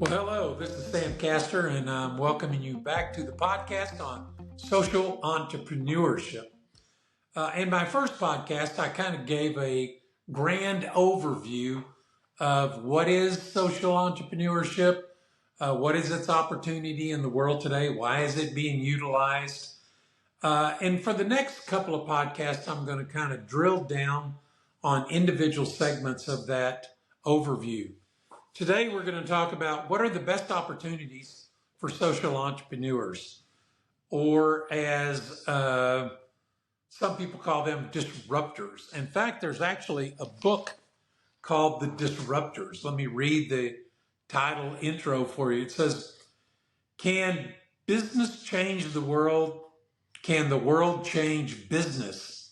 Well, hello, this is Sam Castor, and I'm welcoming you back to the podcast on social entrepreneurship. In my first podcast, I kind of gave a grand overview of what is social entrepreneurship, what is its opportunity in the world today, why is it being utilized. And for the next couple of podcasts, I'm going to kind of drill down on individual segments of that overview. Today, we're going to talk about what are the best opportunities for social entrepreneurs, or as some people call them, disruptors. In fact, there's actually a book called The Disruptors. Let me read the title intro for you. It says, "Can business change the world? Can the world change business?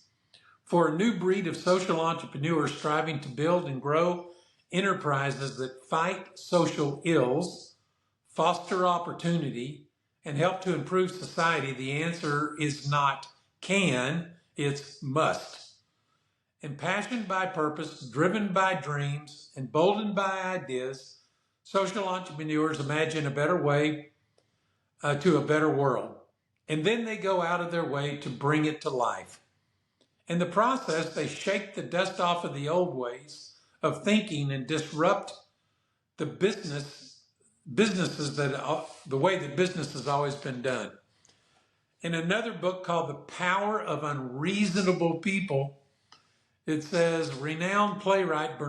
For a new breed of social entrepreneurs striving to build and grow enterprises that fight social ills, foster opportunity, and help to improve society, the answer is not can, it's must. Impassioned by purpose, driven by dreams, emboldened by ideas, social entrepreneurs imagine a better way to a better world. And then they go out of their way to bring it to life. In the process, they shake the dust off of the old ways of thinking and disrupt the businesses that the way that business has always been done." In another book called The Power of Unreasonable People, it says, renowned playwright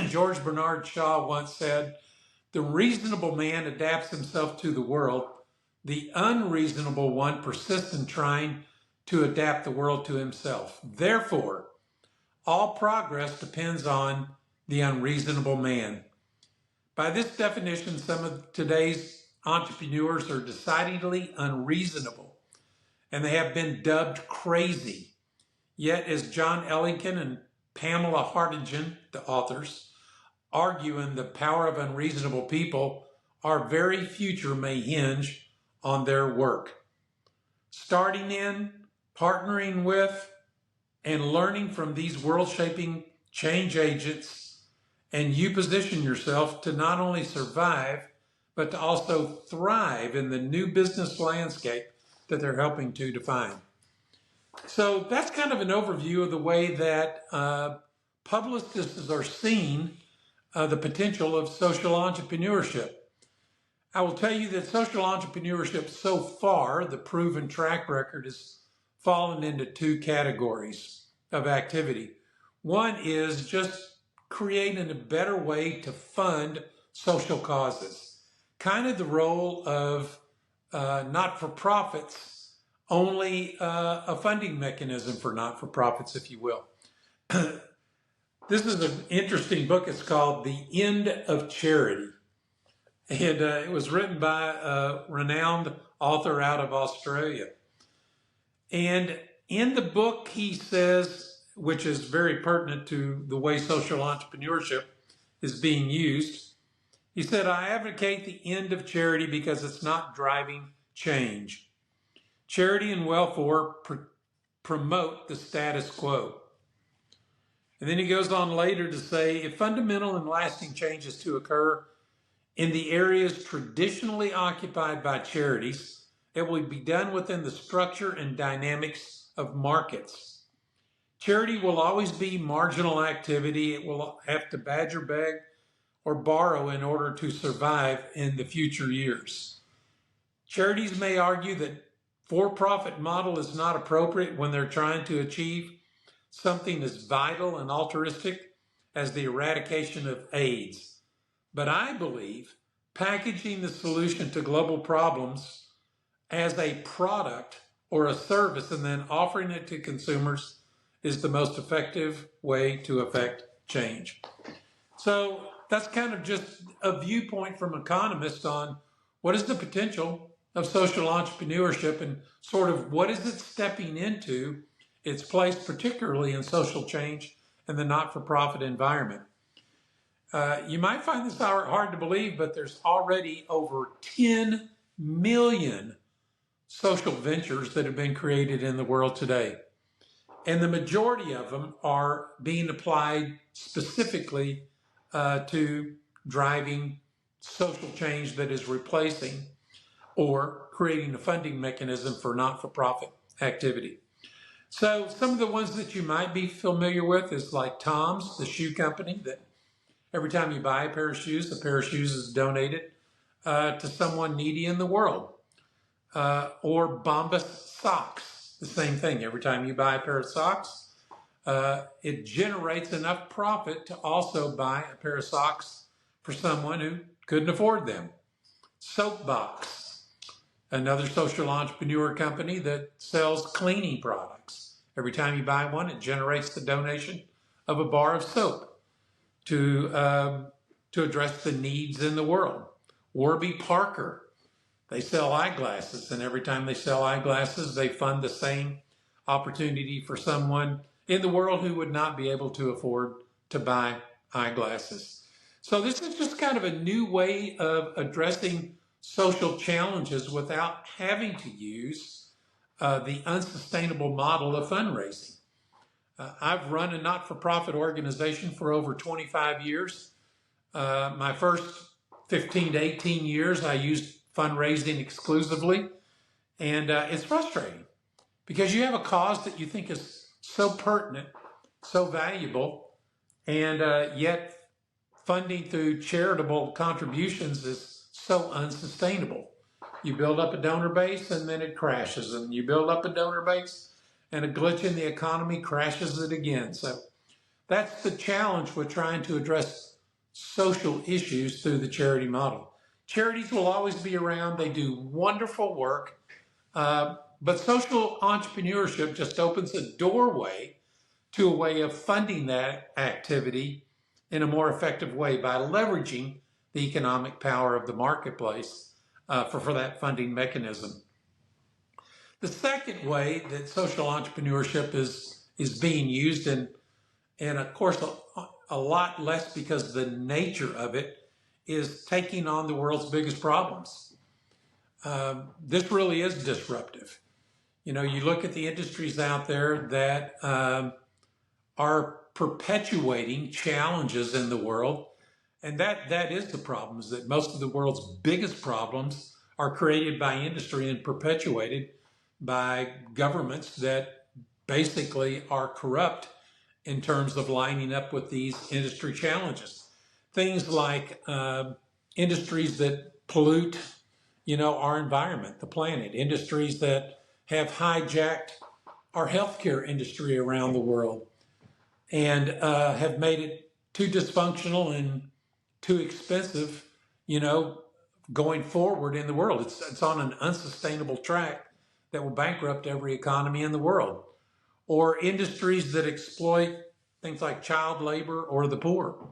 George Bernard Shaw once said, "The reasonable man adapts himself to the world. The unreasonable one persists in trying to adapt the world to himself. Therefore, all progress depends on the unreasonable man." By this definition, some of today's entrepreneurs are decidedly unreasonable, and they have been dubbed crazy. Yet, as John Ellington and Pamela Hartingen, the authors, argue in The Power of Unreasonable People, our very future may hinge on their work. Starting in, partnering with, and learning from these world-shaping change agents, and you position yourself to not only survive, but to also thrive in the new business landscape that they're helping to define. So that's kind of an overview of the way that publicists are seeing the potential of social entrepreneurship. I will tell you that social entrepreneurship so far, the proven track record, has fallen into two categories of activity. One is just creating a better way to fund social causes, kind of the role of not-for-profits, only a funding mechanism for not-for-profits, if you will. This is an interesting book. It's called The End of Charity. And it was written by a renowned author out of Australia. And in the book, he says, which is very pertinent to the way social entrepreneurship is being used, he said, "I advocate the end of charity because it's not driving change. Charity and welfare promote the status quo." And then he goes on later to say, "If fundamental and lasting change is to occur in the areas traditionally occupied by charities, it will be done within the structure and dynamics of markets. Charity will always be marginal activity. It will have to badger, beg, or borrow in order to survive in the future years. Charities may argue that for-profit model is not appropriate when they're trying to achieve something as vital and altruistic as the eradication of AIDS. But I believe packaging the solution to global problems as a product or a service and then offering it to consumers is the most effective way to affect change." So that's kind of just a viewpoint from economists on what is the potential of social entrepreneurship and sort of what is it stepping into its place, particularly in social change and the not-for-profit environment. You might find this hard to believe, but there's already over 10 million social ventures that have been created in the world today. And the majority of them are being applied specifically to driving social change that is replacing or creating a funding mechanism for not-for-profit activity. So some of the ones that you might be familiar with is like Tom's, the shoe company, that every time you buy a pair of shoes, the pair of shoes is donated to someone needy in the world. Or Bombas socks, the same thing. Every time you buy a pair of socks, it generates enough profit to also buy a pair of socks for someone who couldn't afford them. Soapbox, another social entrepreneur company that sells cleaning products. Every time you buy one, it generates the donation of a bar of soap to address the needs in the world. Warby Parker, they sell eyeglasses, and every time they sell eyeglasses, they fund the same opportunity for someone in the world who would not be able to afford to buy eyeglasses. So this is just kind of a new way of addressing social challenges without having to use the unsustainable model of fundraising. I've run a not-for-profit organization for over 25 years. My first 15 to 18 years, I used fundraising exclusively, and it's frustrating because you have a cause that you think is so pertinent, so valuable, and yet funding through charitable contributions is so unsustainable. You build up a donor base and then it crashes, and you build up a donor base and a glitch in the economy crashes it again. So that's the challenge with trying to address social issues through the charity model. Charities will always be around. They do wonderful work. But social entrepreneurship just opens a doorway to a way of funding that activity in a more effective way by leveraging the economic power of the marketplace for that funding mechanism. The second way that social entrepreneurship is being used, and of course a lot less because the nature of it, is taking on the world's biggest problems. This really is disruptive. You know, you look at the industries out there that are perpetuating challenges in the world, and that is the problem, is that most of the world's biggest problems are created by industry and perpetuated by governments that basically are corrupt in terms of lining up with these industry challenges. Things like industries that pollute, our environment, the planet, industries that have hijacked our healthcare industry around the world and have made it too dysfunctional and too expensive, going forward in the world. It's on an unsustainable track that will bankrupt every economy in the world. Or industries that exploit things like child labor or the poor.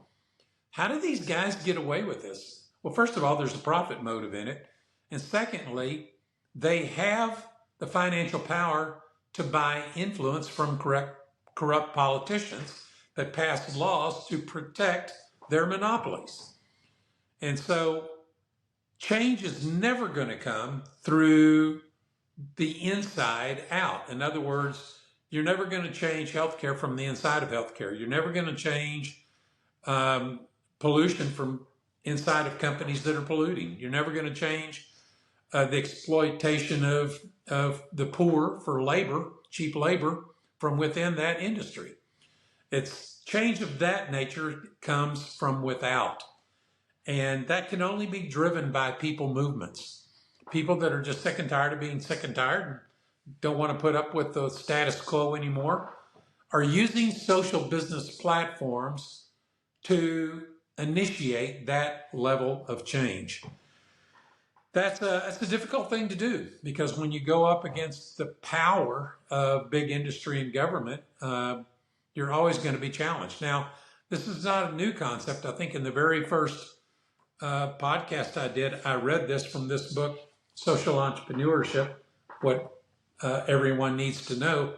How do these guys get away with this? Well, first of all, there's a profit motive in it. And secondly, they have the financial power to buy influence from corrupt politicians that pass laws to protect their monopolies. And so change is never going to come through the inside out. In other words, you're never going to change healthcare from the inside of healthcare. You're never going to change pollution from inside of companies that are polluting. You're never going to change the exploitation of the poor for labor, cheap labor, from within that industry. It's change of that nature comes from without. And that can only be driven by people movements. People that are just sick and tired of being sick and tired, and don't want to put up with the status quo anymore, are using social business platforms to initiate that level of change. That's a difficult thing to do, because when you go up against the power of big industry and government, you're always going to be challenged. Now, this is not a new concept. I think in the very first podcast I did, I read this from this book, Social Entrepreneurship, What Everyone Needs to Know.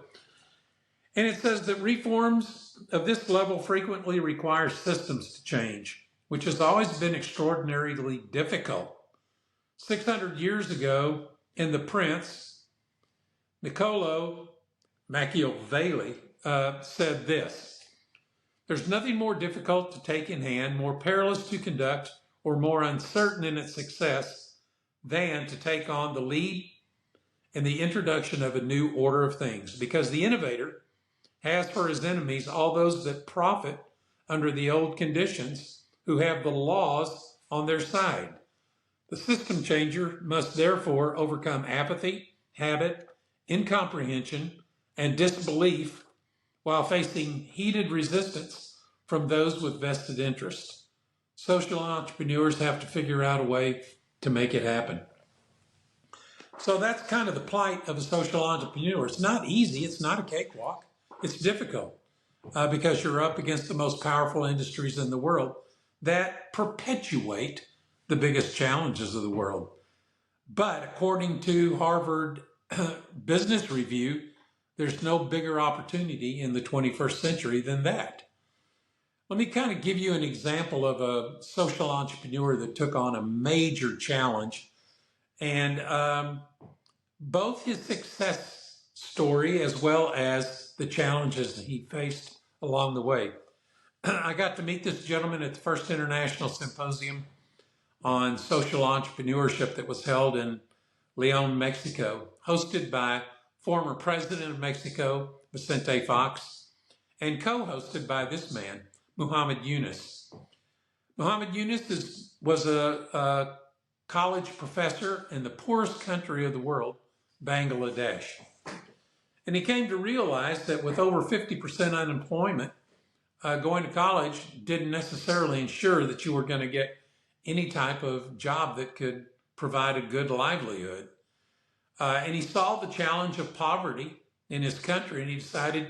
And it says that reforms of this level frequently require systems to change, which has always been extraordinarily difficult. 600 years ago, in The Prince, Niccolo Machiavelli said this: "There's nothing more difficult to take in hand, more perilous to conduct, or more uncertain in its success than to take on the lead in the introduction of a new order of things. Because the innovator has for his enemies all those that profit under the old conditions, who have the laws on their side. The system changer must therefore overcome apathy, habit, incomprehension, and disbelief while facing heated resistance from those with vested interest. Social entrepreneurs have to figure out a way to make it happen. So that's kind of the plight of a social entrepreneur. It's not easy. It's not a cakewalk. It's difficult because you're up against the most powerful industries in the world that perpetuate the biggest challenges of the world. But according to Harvard Business Review, there's no bigger opportunity in the 21st century than that. Let me kind of give you an example of a social entrepreneur that took on a major challenge. And both his success story as well as the challenges that he faced along the way. I got to meet this gentleman at the first International Symposium on Social Entrepreneurship that was held in León, Mexico, hosted by former President of Mexico, Vicente Fox, and co-hosted by this man, Muhammad Yunus. Muhammad Yunus was a college professor in the poorest country of the world, Bangladesh. And he came to realize that with over 50% unemployment, going to college didn't necessarily ensure that you were going to get any type of job that could provide a good livelihood. And he saw the challenge of poverty in his country, and he decided,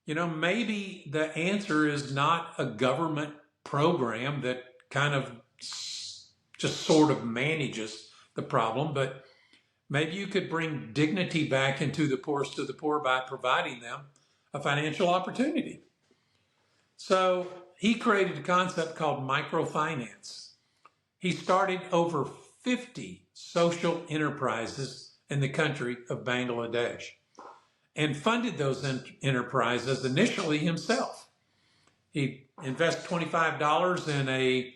maybe the answer is not a government program that kind of just sort of manages the problem, but maybe you could bring dignity back into the poorest of the poor by providing them a financial opportunity. So he created a concept called microfinance. He started over 50 social enterprises in the country of Bangladesh and funded those enterprises initially himself. He invested $25 in a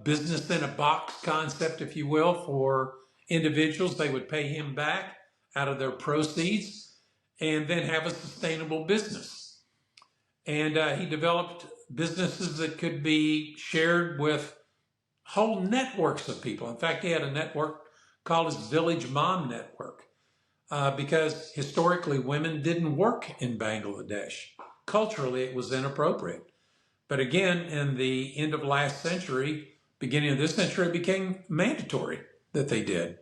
business in a box concept, if you will, for individuals. They would pay him back out of their proceeds and then have a sustainable business. And he developed businesses that could be shared with whole networks of people. In fact, he had a network called his Village Mom Network because historically women didn't work in Bangladesh. Culturally, it was inappropriate. But again, in the end of last century, beginning of this century, it became mandatory that they did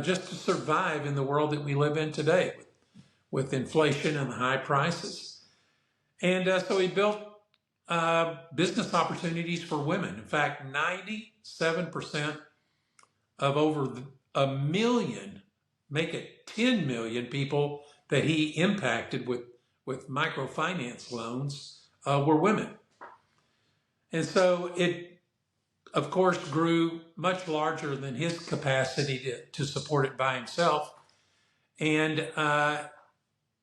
just to survive in the world that we live in today with inflation and high prices. And so he built business opportunities for women. In fact, 97% of over a million, make it 10 million people that he impacted with microfinance loans were women. And so it, of course, grew much larger than his capacity to support it by himself. And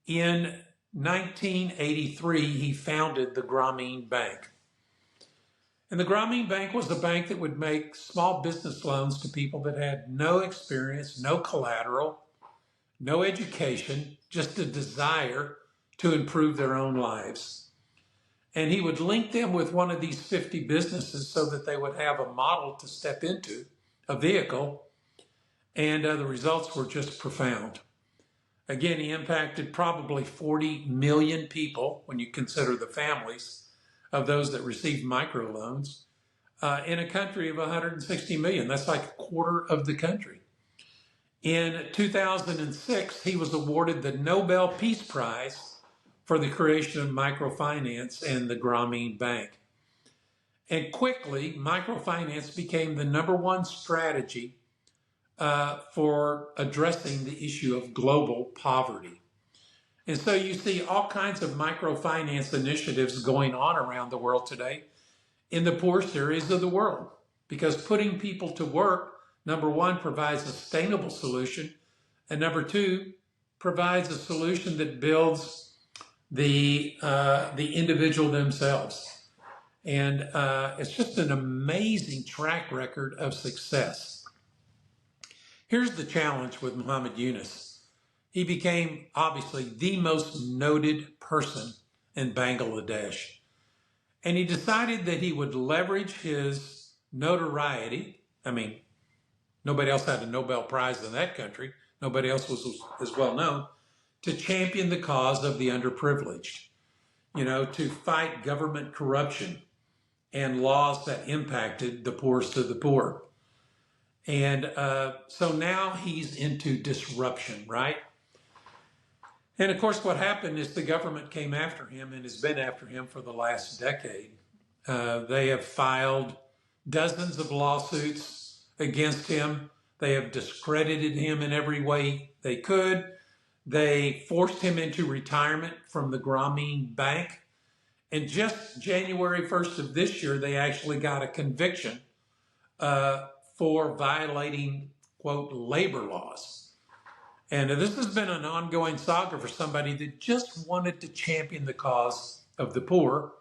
in 1983, he founded the Grameen Bank. And the Grameen Bank was a bank that would make small business loans to people that had no experience, no collateral, no education, just a desire to improve their own lives. And he would link them with one of these 50 businesses so that they would have a model to step into, a vehicle, and the results were just profound. Again, he impacted probably 40 million people when you consider the families of those that received microloans in a country of 160 million. That's like a quarter of the country. In 2006, he was awarded the Nobel Peace Prize for the creation of microfinance and the Grameen Bank. And quickly, microfinance became the #1 strategy for addressing the issue of global poverty. And so you see all kinds of microfinance initiatives going on around the world today in the poorest areas of the world, because putting people to work, #1, provides a sustainable solution, and #2, provides a solution that builds the individual themselves. And it's just an amazing track record of success. Here's the challenge with Muhammad Yunus. He became obviously the most noted person in Bangladesh. And he decided that he would leverage his notoriety. I mean, nobody else had a Nobel Prize in that country. Nobody else was as well known, to champion the cause of the underprivileged, to fight government corruption and laws that impacted the poorest of the poor. And so now he's into disruption, right? And of course, what happened is the government came after him and has been after him for the last decade. They have filed dozens of lawsuits against him. They have discredited him in every way they could. They forced him into retirement from the Grameen Bank. And just January 1st of this year, they actually got a conviction for violating, quote, labor laws. And this has been an ongoing saga for somebody that just wanted to champion the cause of the poor,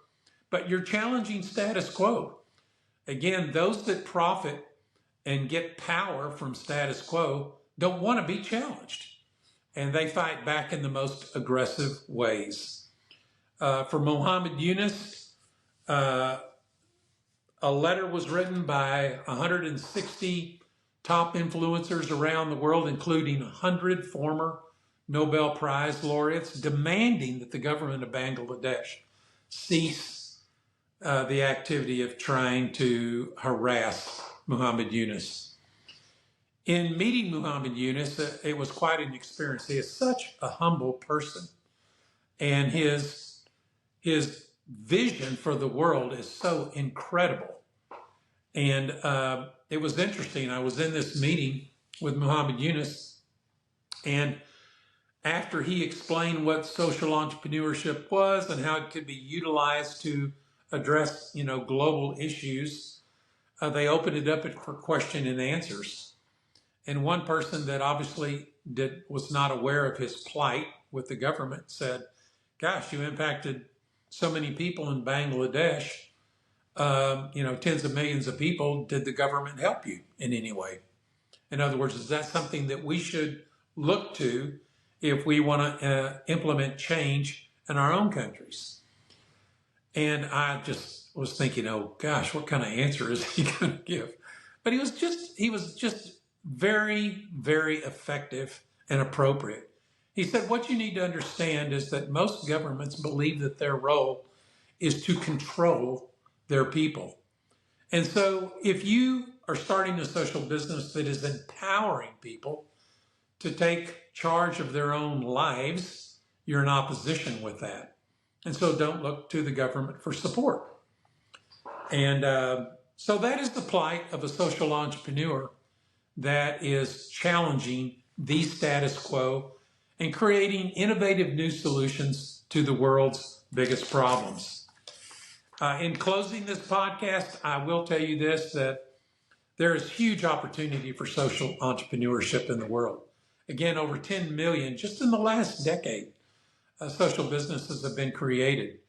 but you're challenging status quo. Again, those that profit and get power from status quo don't want to be challenged, and they fight back in the most aggressive ways. For Muhammad Yunus, a letter was written by 160 top influencers around the world, including 100 former Nobel Prize laureates, demanding that the government of Bangladesh cease the activity of trying to harass Muhammad Yunus. In meeting Muhammad Yunus, it was quite an experience. He is such a humble person, and his vision for the world is so incredible. And it was interesting. I was in this meeting with Muhammad Yunus, and after he explained what social entrepreneurship was and how it could be utilized to address, global issues, they opened it up for question and answers. And one person that obviously was not aware of his plight with the government said, "Gosh, you impacted so many people in Bangladesh. Tens of millions of people. Did the government help you in any way?" In other words, is that something that we should look to if we want to implement change in our own countries? And I just was thinking, oh gosh, what kind of answer is he going to give? But he was just very, very effective and appropriate. He said, what you need to understand is that most governments believe that their role is to control their people. And so if you are starting a social business that is empowering people to take charge of their own lives, you're in opposition with that. And so don't look to the government for support. And so that is the plight of a social entrepreneur that is challenging the status quo and creating innovative new solutions to the world's biggest problems. In closing this podcast, I will tell you this, that there is huge opportunity for social entrepreneurship in the world. Again, over 10 million just in the last decade, social businesses have been created.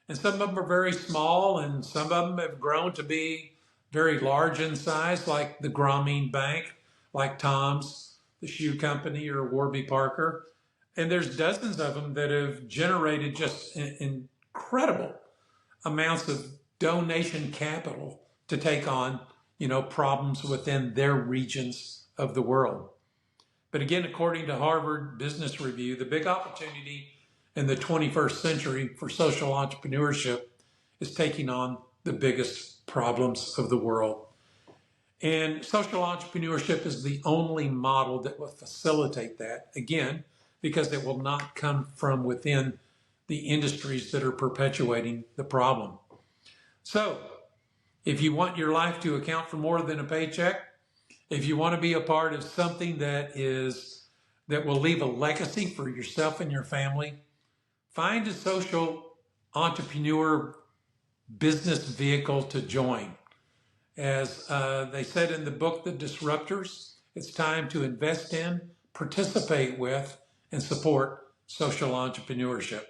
And some of them are very small, and some of them have grown to be very large in size, like the Grameen Bank, like Tom's, the shoe company, or Warby Parker. And there's dozens of them that have generated just incredible amounts of donation capital to take on, problems within their regions of the world. But again, according to Harvard Business Review, the big opportunity in the 21st century for social entrepreneurship is taking on the biggest problems of the world. And social entrepreneurship is the only model that will facilitate that, again, because it will not come from within the industries that are perpetuating the problem. So, if you want your life to account for more than a paycheck, if you want to be a part of something that will leave a legacy for yourself and your family, find a social entrepreneur business vehicle to join. As they said in the book, The Disruptors, it's time to invest in, participate with, and support social entrepreneurship.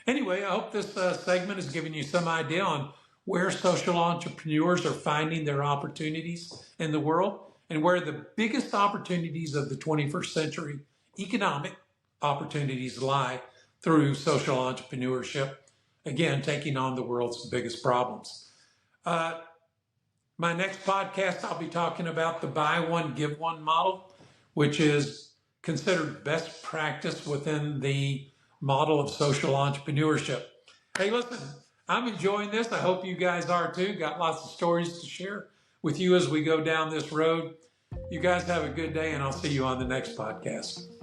Anyway, I hope this segment has given you some idea on where social entrepreneurs are finding their opportunities in the world and where the biggest opportunities of the 21st century economic opportunities lie through social entrepreneurship. Again, taking on the world's biggest problems. My next podcast, I'll be talking about the buy one, give one model, which is considered best practice within the model of social entrepreneurship. Hey, listen, I'm enjoying this. I hope you guys are too. Got lots of stories to share with you as we go down this road. You guys have a good day, and I'll see you on the next podcast.